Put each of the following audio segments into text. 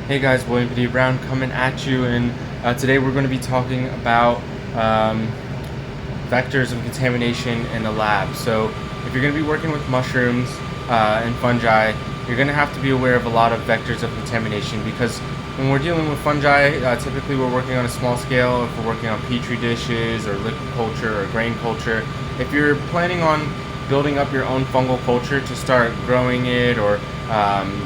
Hey guys, William Padilla Brown coming at you, and today we're going to be talking about vectors of contamination in the lab. So if you're going to be working with mushrooms and fungi, you're going to have to be aware of a lot of vectors of contamination, because when we're dealing with fungi, typically we're working on a small scale. If we're working on petri dishes or liquid culture or grain culture, if you're planning on building up your own fungal culture to start growing it or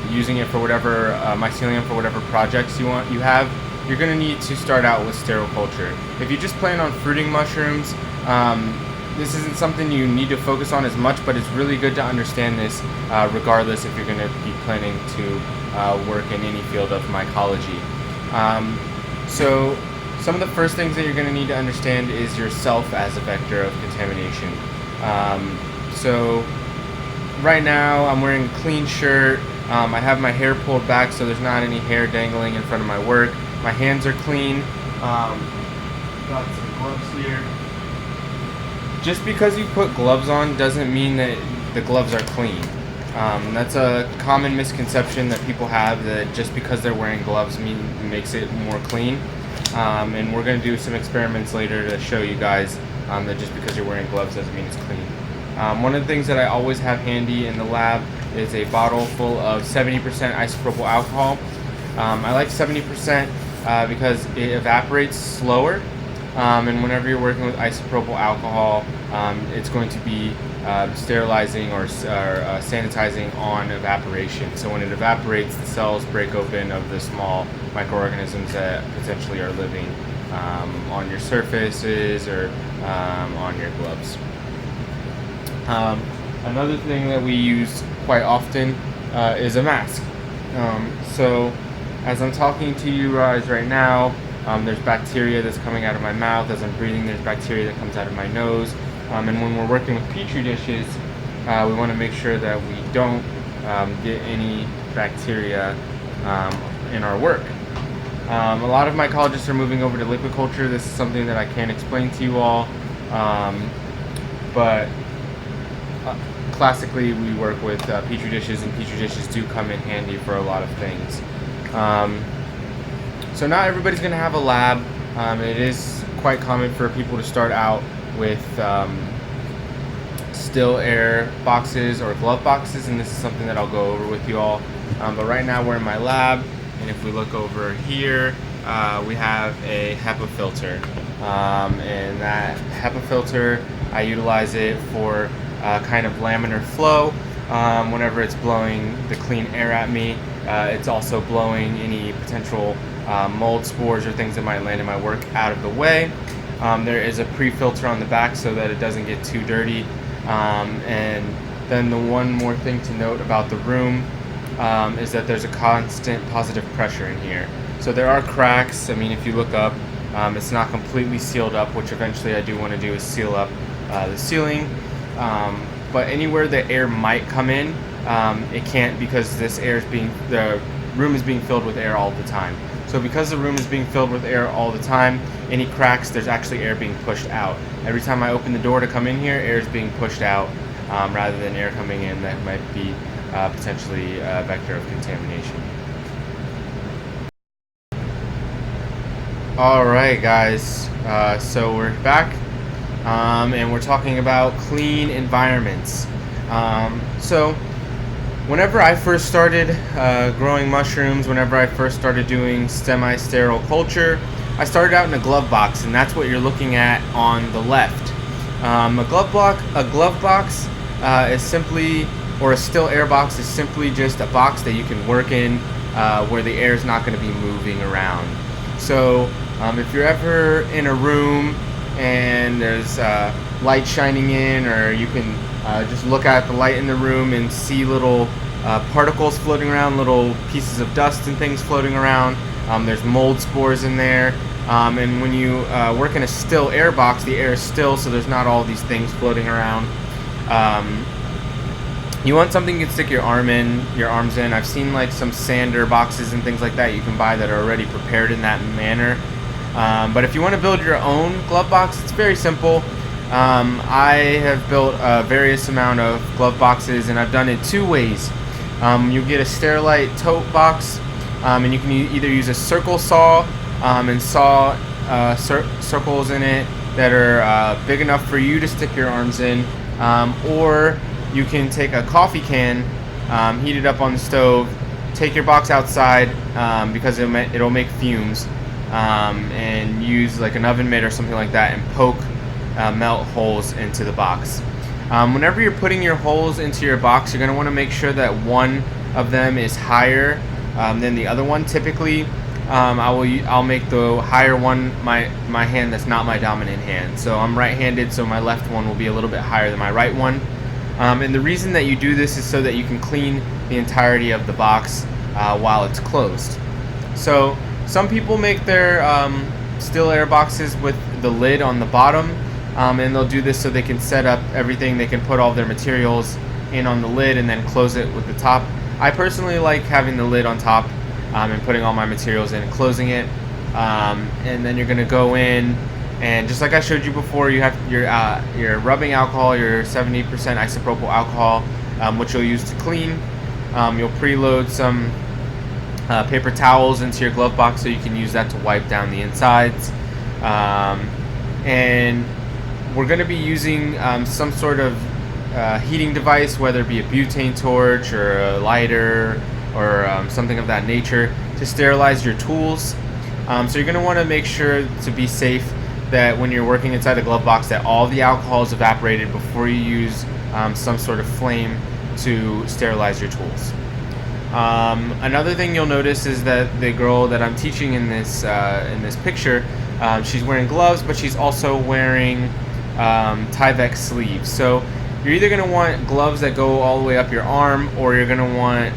using it for whatever mycelium for whatever projects you have, you're going to need to start out with sterile culture. If you just plan on fruiting mushrooms, this isn't something you need to focus on as much, but it's really good to understand this regardless if you're going to be planning to work in any field of mycology. So some of the first things that you're going to need to understand is yourself as a vector of contamination. So right now I'm wearing a clean shirt. I have my hair pulled back so there's not any hair dangling in front of my work. My hands are clean. Got some gloves here. Just because you put gloves on doesn't mean that the gloves are clean. That's a common misconception that people have, that just because they're wearing gloves makes it more clean. And we're going to do some experiments later to show you guys that just because you're wearing gloves doesn't mean it's clean. One of the things that I always have handy in the lab is a bottle full of 70% isopropyl alcohol. I like 70% because it evaporates slower, and whenever you're working with isopropyl alcohol, it's going to be sterilizing or sanitizing on evaporation. So when it evaporates, the cells break open of the small microorganisms that potentially are living on your surfaces or on your gloves. Another thing that we use quite often is a mask. So as I'm talking to you guys right now, there's bacteria that's coming out of my mouth. As I'm breathing, there's bacteria that comes out of my nose. And when we're working with petri dishes, we want to make sure that we don't get any bacteria in our work. A lot of mycologists are moving over to liquid culture. This is something that I can't explain to you all, but classically we work with petri dishes, and petri dishes do come in handy for a lot of things. So not everybody's going to have a lab. It is quite common for people to start out with still air boxes or glove boxes, and this is something that I'll go over with you all. But right now we're in my lab, and if we look over here, we have a HEPA filter, and that HEPA filter, I utilize it for kind of laminar flow. Whenever it's blowing the clean air at me, it's also blowing any potential mold spores or things that might land in my work out of the way. There is a pre-filter on the back so that it doesn't get too dirty. And then the one more thing to note about the room is that there's a constant positive pressure in here. So there are cracks. I mean, if you look up, it's not completely sealed up, which eventually I do want to do is seal up the ceiling. But anywhere the air might come in, it can't, because the room is being filled with air all the time. So because the room is being filled with air all the time, any cracks, there's actually air being pushed out. Every time I open the door to come in here, air is being pushed out rather than air coming in that might be potentially a vector of contamination. Alright guys, so we're back. And we're talking about clean environments. So whenever I first started growing mushrooms, whenever I first started doing semi-sterile culture, I started out in a glove box, and that's what you're looking at on the left. A glove box is simply, or a still air box is simply just a box that you can work in where the air is not going to be moving around. So if you're ever in a room and there's light shining in, or you can just look at the light in the room and see little particles floating around, little pieces of dust and things floating around. There's mold spores in there, and when you work in a still air box, the air is still, so there's not all these things floating around. You want something you can stick your arms in. I've seen like some sander boxes and things like that you can buy that are already prepared in that manner. But if you want to build your own glove box, it's very simple. I have built a various amount of glove boxes, and I've done it two ways. You get a Sterilite tote box, and you can either use a circle saw and saw circles in it that are big enough for you to stick your arms in, or you can take a coffee can, heat it up on the stove, take your box outside because it'll make fumes, and use like an oven mitt or something like that and poke melt holes into the box. Whenever you're putting your holes into your box, you're going to want to make sure that one of them is higher than the other one. Typically, I'll make the higher one my hand that's not my dominant hand. So I'm right-handed, so my left one will be a little bit higher than my right one. And the reason that you do this is so that you can clean the entirety of the box while it's closed. So some people make their still air boxes with the lid on the bottom, and they'll do this so they can set up everything. They can put all their materials in on the lid and then close it with the top. I personally like having the lid on top and putting all my materials in and closing it. And then you're going to go in, and just like I showed you before, you have your rubbing alcohol, your 70% isopropyl alcohol, which you'll use to clean. You'll preload some paper towels into your glove box so you can use that to wipe down the insides. And we're going to be using some sort of heating device, whether it be a butane torch or a lighter or something of that nature, to sterilize your tools. So you're going to want to make sure, to be safe, that when you're working inside a glove box, that all the alcohol is evaporated before you use some sort of flame to sterilize your tools. Another thing you'll notice is that the girl that I'm teaching in this picture, she's wearing gloves, but she's also wearing Tyvek sleeves. So you're either going to want gloves that go all the way up your arm, or you're going to want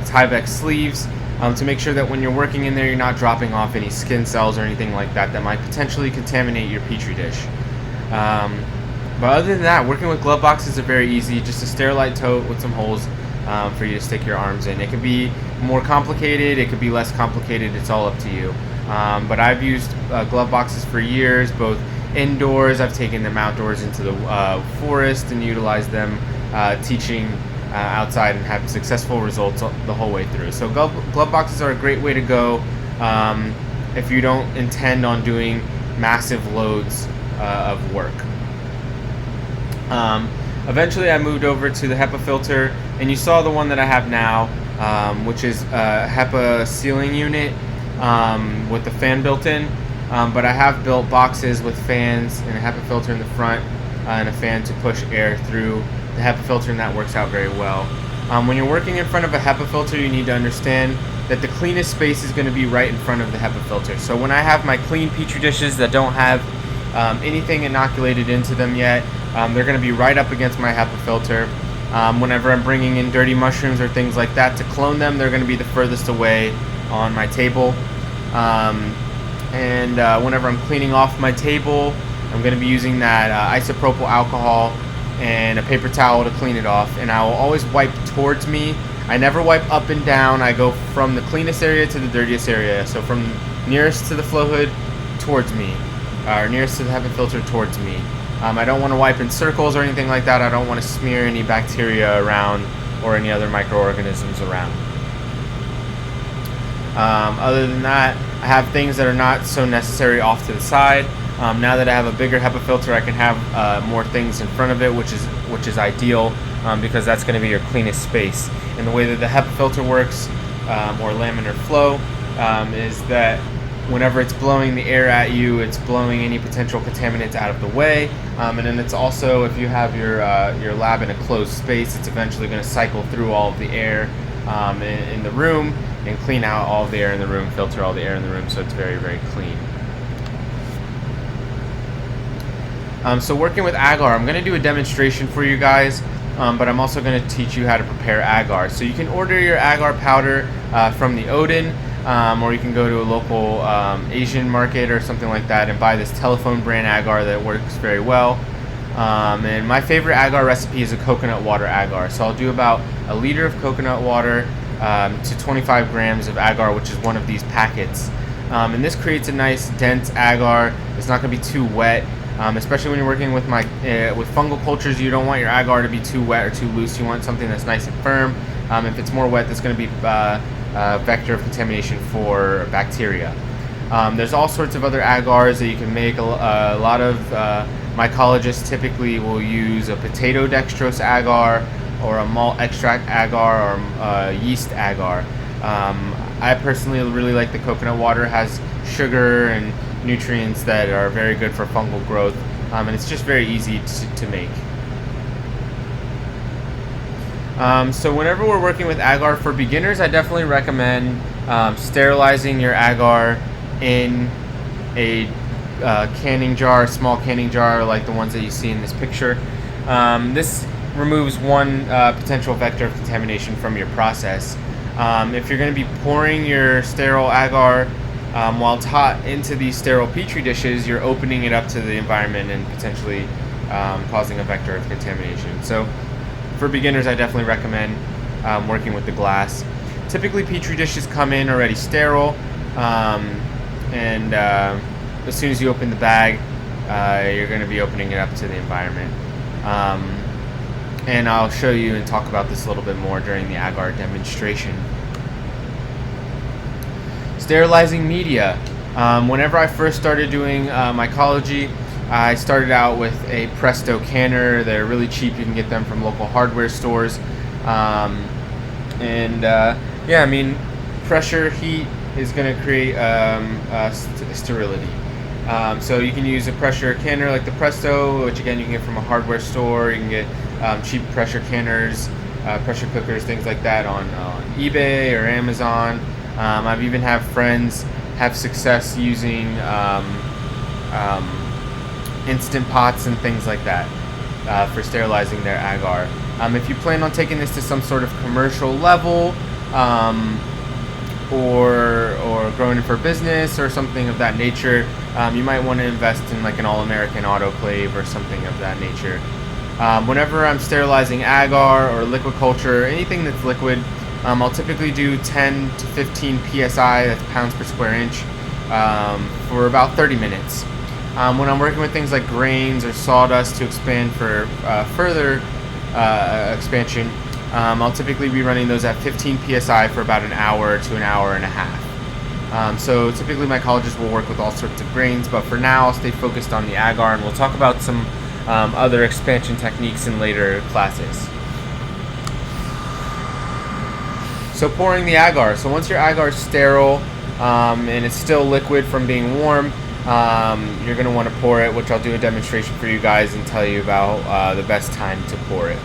Tyvek sleeves to make sure that when you're working in there, you're not dropping off any skin cells or anything like that that might potentially contaminate your petri dish. But other than that, working with glove boxes are very easy. Just a Sterilite tote with some holes for you to stick your arms in. It can be more complicated, it could be less complicated, it's all up to you. But I've used glove boxes for years, both indoors. I've taken them outdoors into the forest and utilized them teaching outside and have successful results the whole way through. So glove boxes are a great way to go if you don't intend on doing massive loads of work. Eventually I moved over to the HEPA filter, and you saw the one that I have now, which is a HEPA sealing unit with the fan built in. But I have built boxes with fans and a HEPA filter in the front and a fan to push air through the HEPA filter, and that works out very well. When you're working in front of a HEPA filter, you need to understand that the cleanest space is going to be right in front of the HEPA filter. So when I have my clean petri dishes that don't have anything inoculated into them yet, they're going to be right up against my HEPA filter. Whenever I'm bringing in dirty mushrooms or things like that to clone them, they're going to be the furthest away on my table. And whenever I'm cleaning off my table, I'm going to be using that isopropyl alcohol and a paper towel to clean it off. And I will always wipe towards me. I never wipe up and down. I go from the cleanest area to the dirtiest area. So from nearest to the flow hood towards me, or nearest to the HEPA filter towards me. I don't want to wipe in circles or anything like that. I don't want to smear any bacteria around or any other microorganisms around. Other than that, I have things that are not so necessary off to the side. Now that I have a bigger HEPA filter, I can have more things in front of it, which is ideal because that's going to be your cleanest space. And the way that the HEPA filter works, or laminar flow, is that whenever it's blowing the air at you, it's blowing any potential contaminants out of the way. And then it's also, if you have your lab in a closed space, it's eventually going to cycle through all of the air in the room and clean out all of the air in the room, filter all the air in the room, so it's very, very clean. So working with Agar, I'm going to do a demonstration for you guys, but I'm also going to teach you how to prepare Agar. So you can order your Agar powder from the Odin, or you can go to a local Asian market or something like that and buy this telephone brand Agar that works very well. And my favorite Agar recipe is a coconut water Agar. So I'll do about a liter of coconut water to 25 grams of Agar, which is one of these packets. And this creates a nice dense Agar. It's not going to be too wet. Especially when you're working with with fungal cultures, you don't want your agar to be too wet or too loose. You want something that's nice and firm. If it's more wet, that's going to be vector of contamination for bacteria. There's all sorts of other agars that you can make. A lot of mycologists typically will use a potato dextrose agar or a malt extract agar or yeast agar. I personally really like the coconut water. It has sugar and nutrients that are very good for fungal growth, and it's just very easy to make. So whenever we're working with agar for beginners, I definitely recommend sterilizing your agar in a canning jar, a small canning jar like the ones that you see in this picture. This removes one potential vector of contamination from your process. If you're going to be pouring your sterile agar while it's hot into these sterile petri dishes, you're opening it up to the environment and potentially causing a vector of contamination. So for beginners, I definitely recommend working with the glass. Typically, petri dishes come in already sterile, and as soon as you open the bag, you're going to be opening it up to the environment. And I'll show you and talk about this a little bit more during the agar demonstration. Sterilizing media. Whenever I first started doing mycology, I started out with a Presto canner. They're really cheap. You can get them from local hardware stores. Yeah, I mean, pressure, heat is going to create sterility. So you can use a pressure canner like the Presto, which again you can get from a hardware store. You can get cheap pressure canners, pressure cookers, things like that on eBay or Amazon. I've even had friends have success using instant pots and things like that for sterilizing their agar. If you plan on taking this to some sort of commercial level, or growing it for business or something of that nature, you might want to invest in like an all-American autoclave or something of that nature. Whenever I'm sterilizing agar or liquid culture, anything that's liquid, I'll typically do 10 to 15 psi, that's pounds per square inch, for about 30 minutes. When I'm working with things like grains or sawdust to expand for further expansion, I'll typically be running those at 15 psi for about an hour to an hour and a half. So typically mycologists will work with all sorts of grains, but for now I'll stay focused on the agar, and we'll talk about some other expansion techniques in later classes. So pouring the agar. So once your agar is sterile and it's still liquid from being warm, you're going to want to pour it, which I'll do a demonstration for you guys and tell you about the best time to pour it.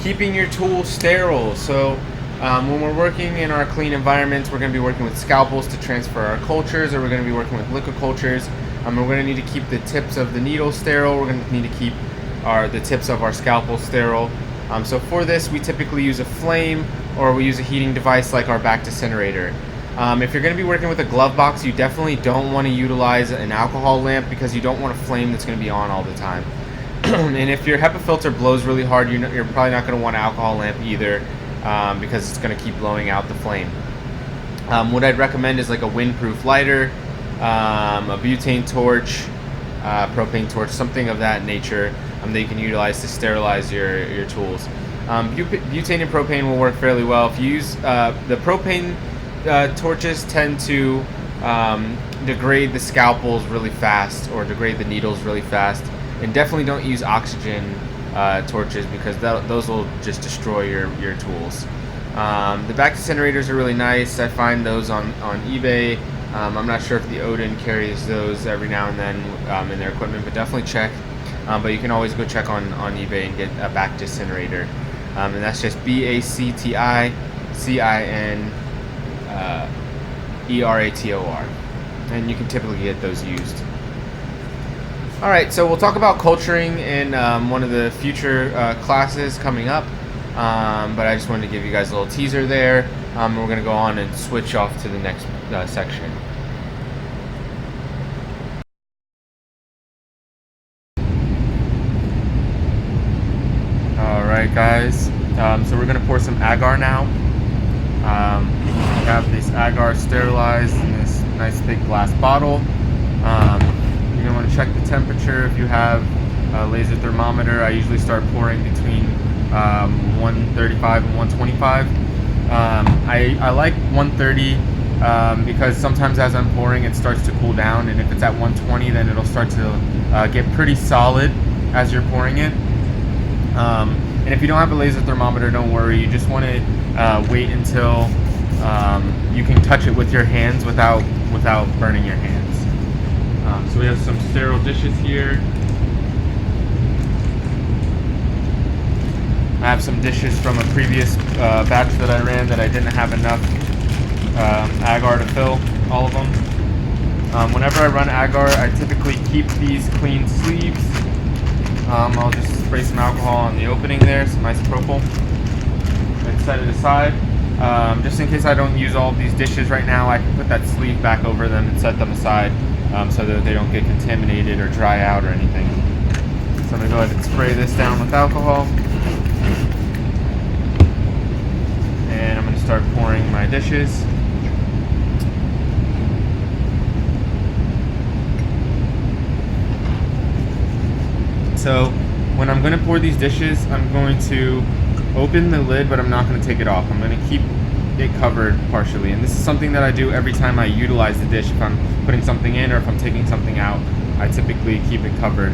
Keeping your tools sterile. So when we're working in our clean environments, we're going to be working with scalpels to transfer our cultures, or we're going to be working with liquid cultures. We're going to need to keep the tips of the needles sterile. We're going to need to keep the tips of our scalpels sterile. So for this, we typically use a flame, or we use a heating device like our back incinerator. If you're going to be working with a glove box, you definitely don't want to utilize an alcohol lamp, because you don't want a flame that's going to be on all the time. And if your HEPA filter blows really hard, you're probably not going to want an alcohol lamp either, because it's going to keep blowing out the flame. What I'd recommend is like a windproof lighter, a butane torch, propane torch, something of that nature that you can utilize to sterilize your tools. Butane and propane will work fairly well. If you use the propane torches, tend to degrade the scalpels really fast, or degrade the needles really fast. And definitely don't use oxygen torches, because those will just destroy your tools. The back incinerators are really nice. I find those on eBay. I'm not sure if the Odin carries those every now and then in their equipment, but definitely check. But you can always go check on eBay and get a back incinerator. And that's just BACTICINERATOR. And you can typically get those used. Alright, so we'll talk about culturing in one of the future classes coming up. But I just wanted to give you guys a little teaser there. We're going to go on and switch off to the next section. Alright guys, so we're going to pour some agar now. We have this agar sterilized in this nice big glass bottle. You're going to want to check the temperature. If you have a laser thermometer, I usually start pouring between 135 and 125. I like 130 because sometimes as I'm pouring it starts to cool down, and if it's at 120 then it'll start to get pretty solid as you're pouring it. And if you don't have a laser thermometer, don't worry. You just want to wait until you can touch it with your hands without burning your hands. So we have some sterile dishes here. I have some dishes from a previous batch that I ran that I didn't have enough Agar to fill all of them. Whenever I run Agar, I typically keep these clean sleeves. I'll just spray some alcohol on the opening there, some isopropyl, and set it aside. Just in case I don't use all of these dishes right now, I can put that sleeve back over them and set them aside so that they don't get contaminated or dry out or anything. So I'm going to go ahead and spray this down with alcohol. And I'm going to start pouring my dishes. So when I'm going to pour these dishes, I'm going to open the lid, but I'm not going to take it off. I'm going to keep it covered partially. And this is something that I do every time I utilize the dish. If I'm putting something in or if I'm taking something out, I typically keep it covered.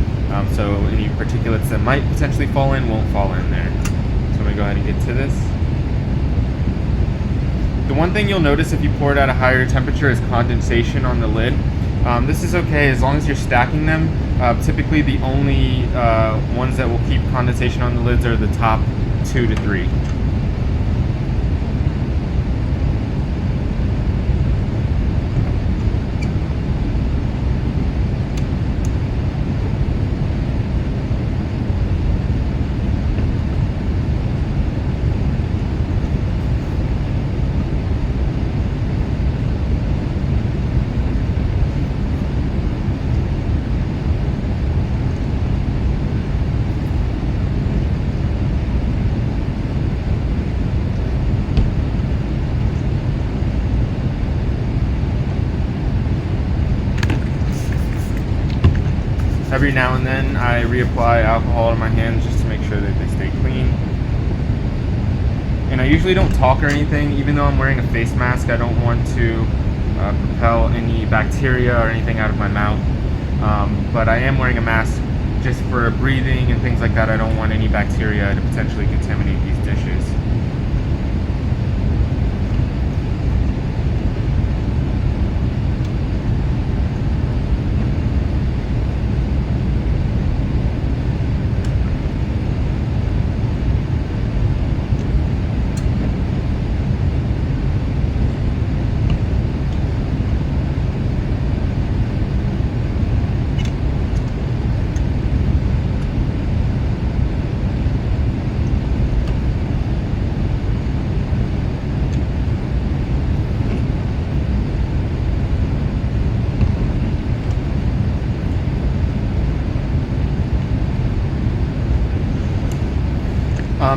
So any particulates that might potentially fall in won't fall in there. So I'm going to go ahead and get to this. The one thing you'll notice if you pour it at a higher temperature is condensation on the lid. This is okay as long as you're stacking them. Typically the only ones that will keep condensation on the lids are the top 2 to 3. Every now and then I reapply alcohol to my hands just to make sure that they stay clean. And I usually don't talk or anything. Even though I'm wearing a face mask, I don't want to propel any bacteria or anything out of my mouth. But I am wearing a mask just for breathing and things like that. I don't want any bacteria to potentially contaminate these dishes.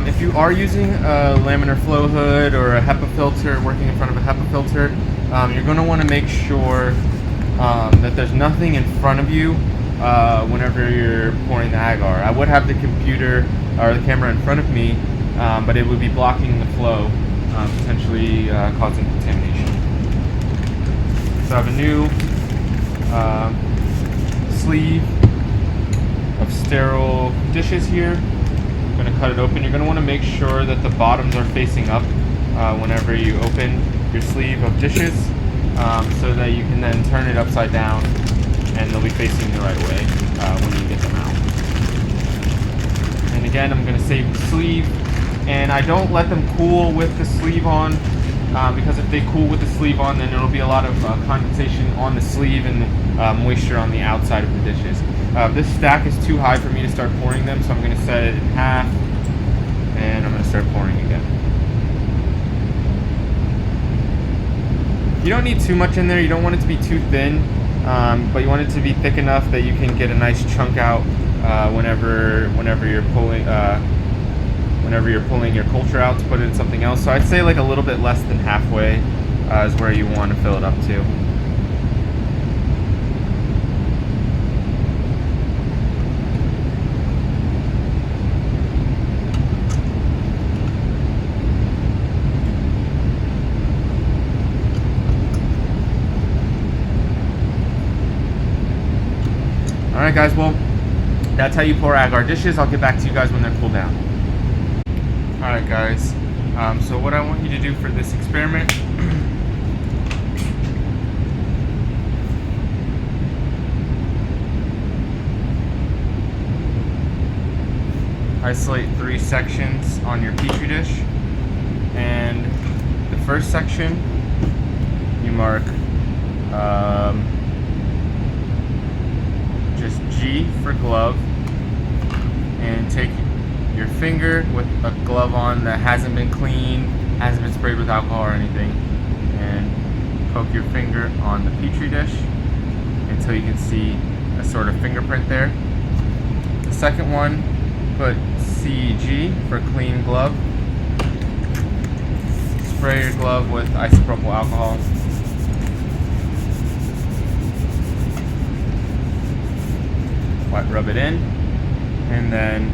If you are using a laminar flow hood or a HEPA filter, working in front of a HEPA filter, you're going to want to make sure that there's nothing in front of you whenever you're pouring the agar. I would have the computer or the camera in front of me, but it would be blocking the flow, potentially causing contamination. So I have a new sleeve of sterile dishes here. I'm going to cut it open. You're going to want to make sure that the bottoms are facing up whenever you open your sleeve of dishes, so that you can then turn it upside down and they'll be facing the right way when you get them out. And again, I'm going to save the sleeve, and I don't let them cool with the sleeve on, because if they cool with the sleeve on, then there will be a lot of condensation on the sleeve and moisture on the outside of the dishes. This stack is too high for me to start pouring them, so I'm going to set it in half, and I'm going to start pouring again. You don't need too much in there. You don't want it to be too thin, but you want it to be thick enough that you can get a nice chunk out whenever you're pulling your culture out to put it in something else. So I'd say like a little bit less than halfway is where you want to fill it up to. Alright guys, well, that's how you pour agar dishes. I'll get back to you guys when they're cooled down. Alright guys, so what I want you to do for this experiment isolate 3 sections on your petri dish, and the first section you mark just G for glove, and take your finger with a glove on that hasn't been cleaned, hasn't been sprayed with alcohol or anything, and poke your finger on the petri dish until you can see a sort of fingerprint there. The second one, put CG for clean glove. Spray your glove with isopropyl alcohol. Rub it in, and then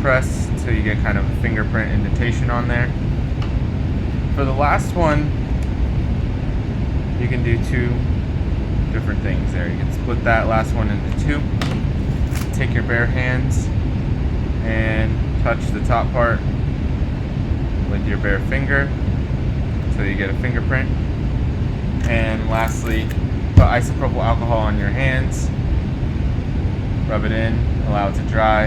press until you get kind of a fingerprint indentation on there. For the last one, you can do 2 different things there. You can split that last one into 2. Take your bare hands and touch the top part with your bare finger until you get a fingerprint. And lastly, put isopropyl alcohol on your hands, rub it in, allow it to dry.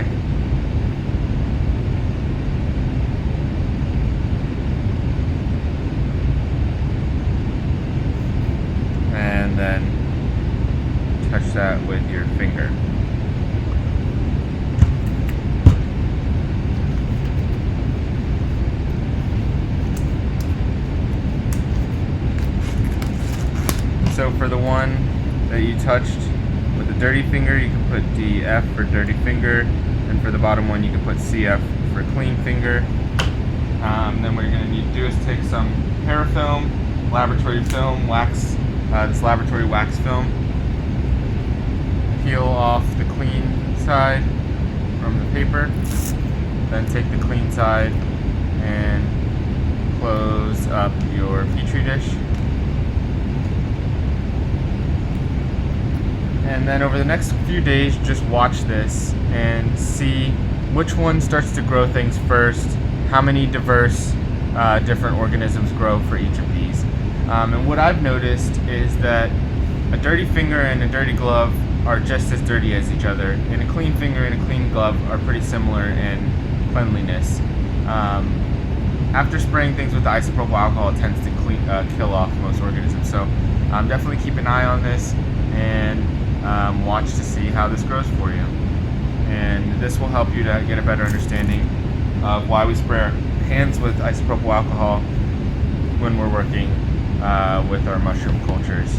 And then touch that with your finger. So for the one that you touched with the dirty finger, you can put DF for dirty finger, and for the bottom one you can put CF for clean finger. Then what you're going to need to do is take some parafilm, laboratory film, wax, this laboratory wax film, peel off the clean side from the paper, then take the clean side and close up your petri dish. And then over the next few days, just watch this and see which one starts to grow things first, how many diverse different organisms grow for each of these. And what I've noticed is that a dirty finger and a dirty glove are just as dirty as each other, and a clean finger and a clean glove are pretty similar in cleanliness. After spraying things with the isopropyl alcohol, it tends to kill off most organisms. So definitely keep an eye on this and watch to see how this grows for you. And this will help you to get a better understanding of why we spray our hands with isopropyl alcohol when we're working with our mushroom cultures.